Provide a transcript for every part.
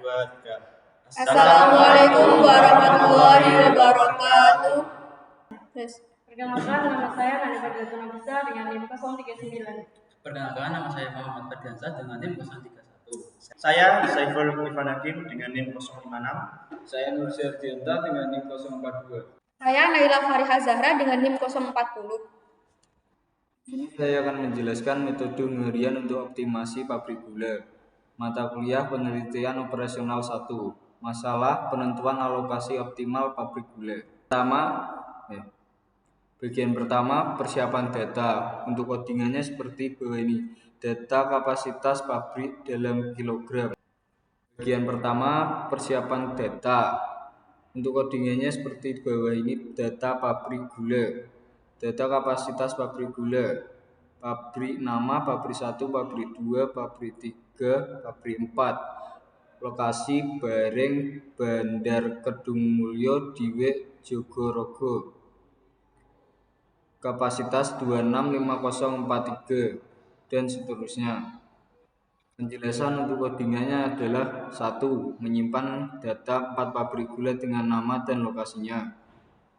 2, 3. Assalamualaikum warahmatullahi wabarakatuh. Perkenalkan, nama saya Nani Fadliatun Nafisa dengan NIM 039. Perkenalkan, nama saya Muhammad Fadliansyah dengan NIM 031. Saya Saiful Irfan Hakim dengan NIM 056. Saya Nur Syardianta dengan NIM 042. Saya Naila Fariha Zahra dengan NIM 040. Ini saya akan menjelaskan metode harian untuk optimasi pabrik gula. Mata kuliah penelitian operasional 1. Masalah penentuan alokasi optimal pabrik gula. Bagian pertama, persiapan data. Untuk codingannya seperti bawah ini. Data kapasitas pabrik dalam kilogram. Bagian pertama, persiapan data. Untuk codingannya seperti bawah ini. Data pabrik gula. Data kapasitas pabrik gula. Pabrik nama, pabrik 1, pabrik 2, pabrik 3, pabrik 4. Lokasi Bareng Bandar Kedungmulyo Diwek Jogorogo. Kapasitas 265043 dan seterusnya. Penjelasan untuk codingannya adalah 1. Menyimpan data 4 pabrik gula dengan nama dan lokasinya.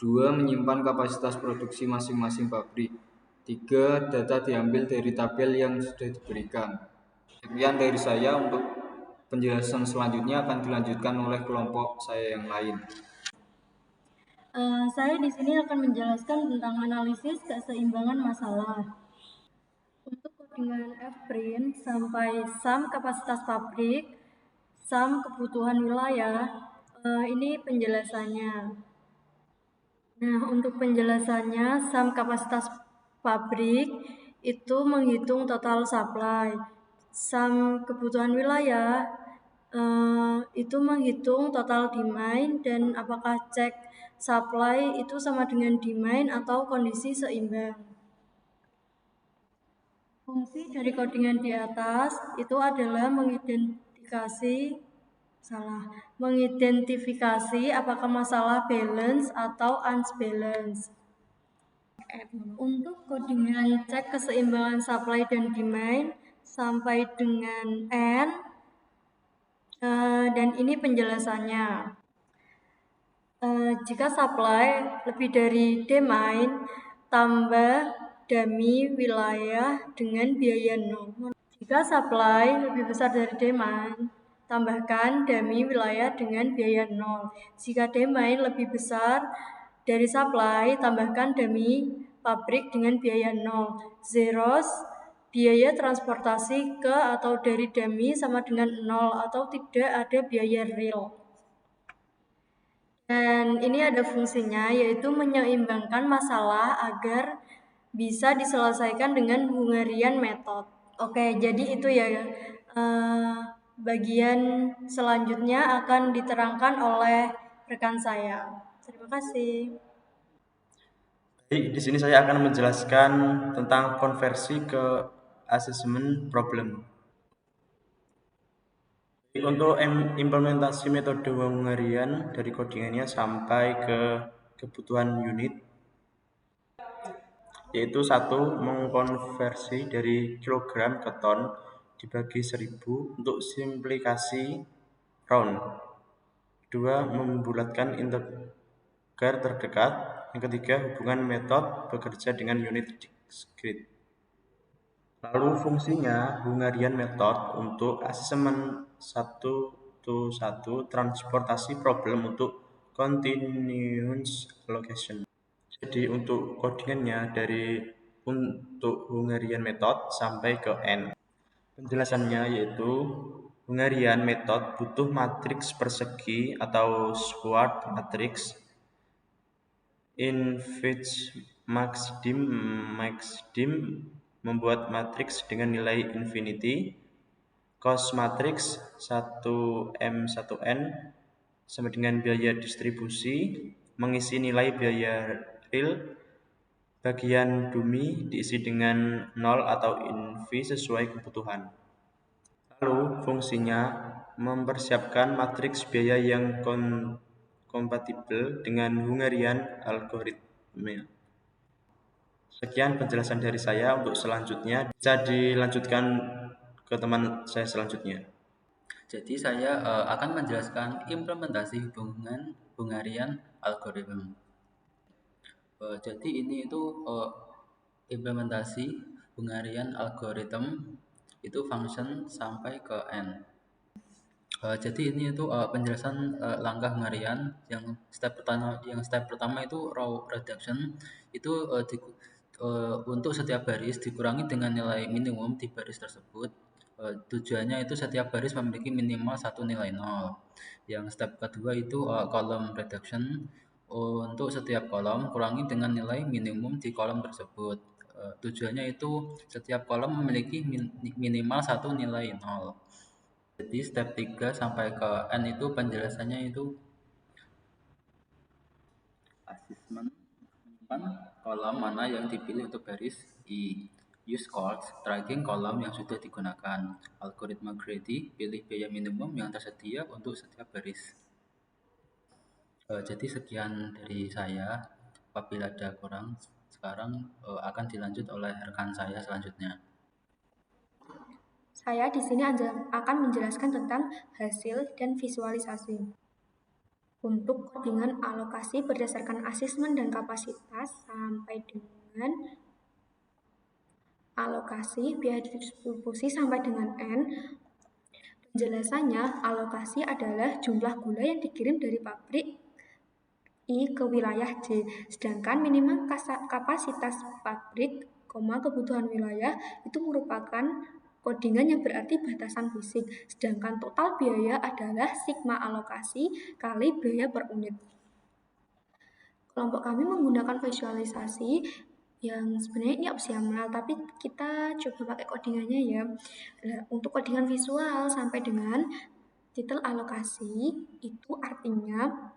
2. Menyimpan kapasitas produksi masing-masing pabrik. 3. Data diambil dari tabel yang sudah diberikan. Sekian dari saya. Untuk penjelasan selanjutnya akan dilanjutkan oleh kelompok saya yang lain. Saya di sini akan menjelaskan tentang analisis keseimbangan masalah. Untuk codingan F-print sampai sum kapasitas pabrik, sum kebutuhan wilayah, ini penjelasannya. Nah, untuk penjelasannya, sum kapasitas pabrik itu menghitung total supply. Sum kebutuhan wilayah itu menghitung total demand dan apakah cek supply itu sama dengan demand atau kondisi seimbang. Fungsi dari codingan di atas itu adalah mengidentifikasi apakah masalah balance atau unbalance. Untuk codingan cek keseimbangan supply dan demand sampai dengan N, dan ini penjelasannya. Jika supply lebih dari demand, tambah dummy wilayah dengan biaya 0. Jika supply lebih besar dari demand, tambahkan dummy wilayah dengan biaya 0. Jika demand lebih besar dari supply, tambahkan dummy pabrik dengan biaya 0. Zeros, biaya transportasi ke atau dari dummy sama dengan 0 atau tidak ada biaya real. Dan ini ada fungsinya, yaitu menyeimbangkan masalah agar bisa diselesaikan dengan Hungarian method. Oke, jadi itu ya. Bagian selanjutnya akan diterangkan oleh rekan saya. Terima kasih. Di sini saya akan menjelaskan tentang konversi ke assessment problem. Untuk implementasi metode harian dari codingannya sampai ke kebutuhan unit, yaitu 1. Mengkonversi dari kilogram ke ton dibagi 1000 untuk simplikasi round. 2. Membulatkan integer terdekat. Yang ketiga, hubungan metode bekerja dengan unit discrete. Lalu fungsinya Hungarian method untuk assessment 1-to-1 transportasi problem untuk continuous allocation. Jadi untuk codingannya untuk Hungarian method sampai ke N. Penjelasannya yaitu Hungarian method butuh matriks persegi atau Schwarz matrix in which maxdim membuat matriks dengan nilai infinity, cos matriks 1M1N sama dengan biaya distribusi, mengisi nilai biaya real, bagian dummy diisi dengan 0 atau inv sesuai kebutuhan. Lalu fungsinya mempersiapkan matriks biaya yang kompatibel dengan Hungarian algoritma. Sekian penjelasan dari saya. Untuk selanjutnya bisa dilanjutkan ke teman saya selanjutnya. Jadi saya akan menjelaskan implementasi hubungan hungarian algoritma. Jadi ini itu implementasi hungarian algoritma itu function sampai ke n. Jadi ini itu penjelasan langkah hungarian yang step pertama itu row reduction itu untuk setiap baris dikurangi dengan nilai minimum di baris tersebut. Tujuannya itu setiap baris memiliki minimal satu nilai 0. Yang step kedua itu column reduction. Untuk setiap kolom kurangi dengan nilai minimum di kolom tersebut. Tujuannya itu setiap kolom memiliki minimal satu nilai 0. Jadi step 3 sampai ke n itu penjelasannya itu assessment kolom mana yang dipilih untuk baris I. Use calls tracking kolom yang sudah digunakan. Algoritma greedy pilih biaya minimum yang tersedia untuk setiap baris. Jadi sekian dari saya. Apabila ada kurang, sekarang akan dilanjut oleh rekan saya selanjutnya. Saya di sini akan menjelaskan tentang hasil dan visualisasi. Untuk codingan alokasi berdasarkan asesmen dan kapasitas sampai dengan alokasi biaya distribusi sampai dengan N. Penjelasannya, alokasi adalah jumlah gula yang dikirim dari pabrik I ke wilayah J, sedangkan minimal kapasitas pabrik, kebutuhan wilayah itu merupakan codingan yang berarti batasan fisik, sedangkan total biaya adalah sigma alokasi kali biaya per unit. Kelompok kami menggunakan visualisasi yang sebenarnya ini opsional, tapi kita coba pakai codingannya ya. Nah, untuk codingan visual sampai dengan titel alokasi itu artinya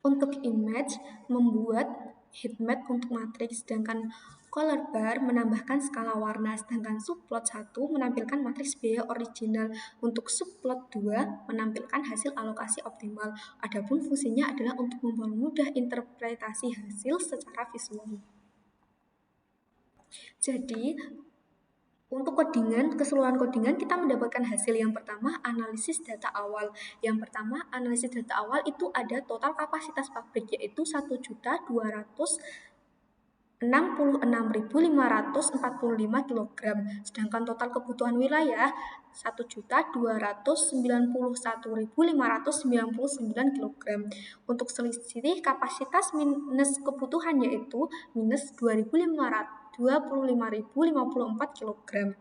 untuk image membuat heatmap untuk matriks, sedangkan color bar menambahkan skala warna, sedangkan subplot 1 menampilkan matriks biaya original, untuk subplot 2 menampilkan hasil alokasi optimal. Adapun fungsinya adalah untuk mempermudah interpretasi hasil secara visual. Jadi untuk keseluruhan codingan kita mendapatkan hasil. Yang pertama, analisis data awal. Yang pertama, analisis data awal itu ada total kapasitas pabrik yaitu 1.266.545 kg. Sedangkan total kebutuhan wilayah 1.291.599 kg. Untuk selisih kapasitas minus kebutuhan yaitu minus 25.054 kg.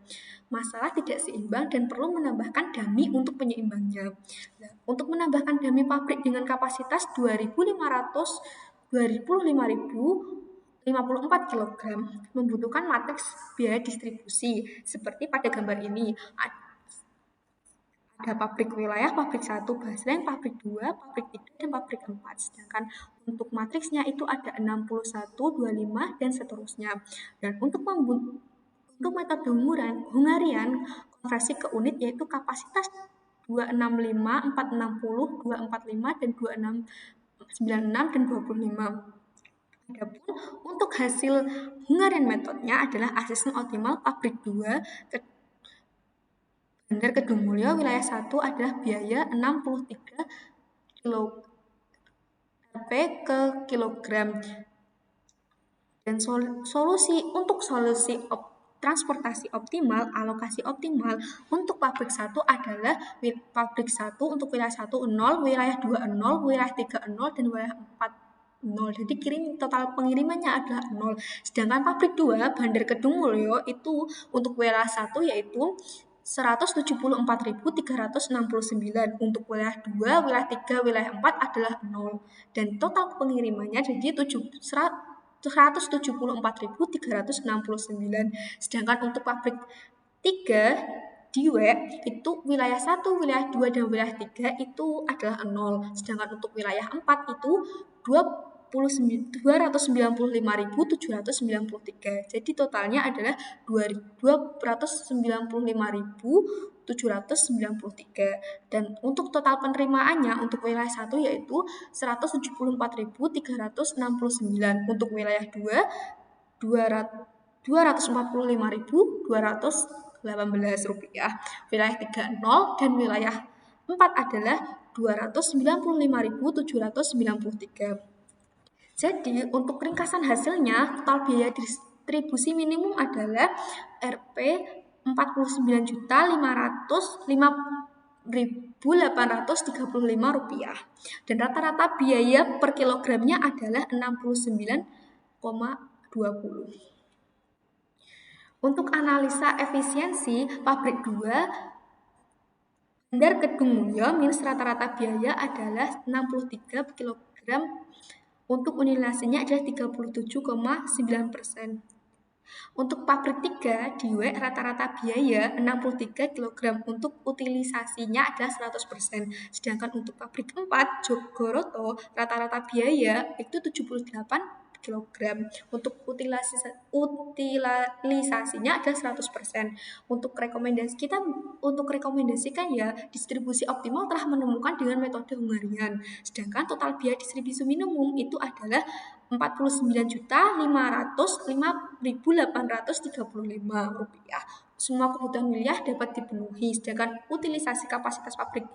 Masalah tidak seimbang dan perlu menambahkan dummy untuk penyeimbangnya. Nah, untuk menambahkan dummy pabrik dengan kapasitas 25.054 kg membutuhkan matriks biaya distribusi seperti pada gambar ini. Ada pabrik wilayah, pabrik 1, baseline, pabrik 2, pabrik 3, dan pabrik 4. Sedangkan untuk matriksnya itu ada 61, 25, dan seterusnya. Dan untuk metode hungarian konversi ke unit yaitu kapasitas 265, 460, 245, dan 2696 dan 25. Adapun untuk hasil hungarian metodenya adalah asesmen optimal pabrik 2 Bandar Kedungmulyo wilayah 1 adalah biaya 63 Rp ke kilogram. Dan solusi transportasi optimal, alokasi optimal untuk pabrik 1 adalah pabrik 1 untuk wilayah 1 0, wilayah 2 0, wilayah 3 0, dan wilayah 4 0. Jadi total pengirimannya adalah 0. Sedangkan pabrik 2 Bandar Kedungmulyo itu untuk wilayah 1 yaitu 174.369. Untuk wilayah 2, wilayah 3, wilayah 4 adalah 0. Dan total pengirimannya jadi 174.369. Sedangkan untuk pabrik 3 Diwe itu wilayah 1, wilayah 2, dan wilayah 3 itu adalah 0. Sedangkan untuk wilayah 4 itu 295.793. Jadi totalnya adalah 295.793. Dan untuk total penerimaannya untuk wilayah 1 yaitu 174.369. Untuk wilayah 2 245.200 rupiah. Wilayah 3 0 dan wilayah 4 adalah 295.793. Jadi untuk ringkasan hasilnya total biaya distribusi minimum adalah Rp 49.505.835 rupiah dan rata-rata biaya per kilogramnya adalah 69,20. Untuk analisa efisiensi pabrik 2 Bandar Kedung Mulyo minus rata-rata biaya adalah 63 kg, untuk unilasenya adalah 37,9%. Untuk pabrik 3 Diwe rata-rata biaya 63 kg, untuk utilisasinya adalah 100%. Sedangkan untuk pabrik 4 Jogoroto rata-rata biaya itu 78 kg, untuk utilisasinya adalah 100%. Untuk rekomendasikan ya, distribusi optimal telah menemukan dengan metode Hungarian. Sedangkan total biaya distribusi minimum itu adalah Rp49.505.835. Semua kebutuhan wilayah dapat dipenuhi, sedangkan utilisasi kapasitas pabrik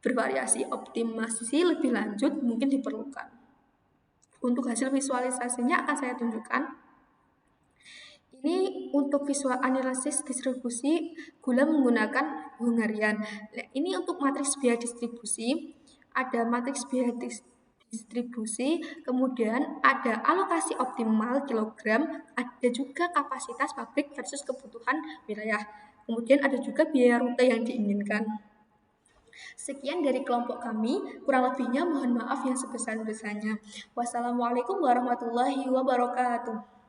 bervariasi, optimasi lebih lanjut mungkin diperlukan. Untuk hasil visualisasinya akan saya tunjukkan. Ini untuk visual analisis distribusi gula menggunakan Hungarian. Nah, ini untuk matriks biaya distribusi. Ada matriks biaya distribusi, kemudian ada alokasi optimal kilogram, ada juga kapasitas pabrik versus kebutuhan wilayah. Kemudian ada juga biaya rute yang diinginkan. Sekian dari kelompok kami, kurang lebihnya mohon maaf yang sebesar-besarnya. Wassalamualaikum warahmatullahi wabarakatuh.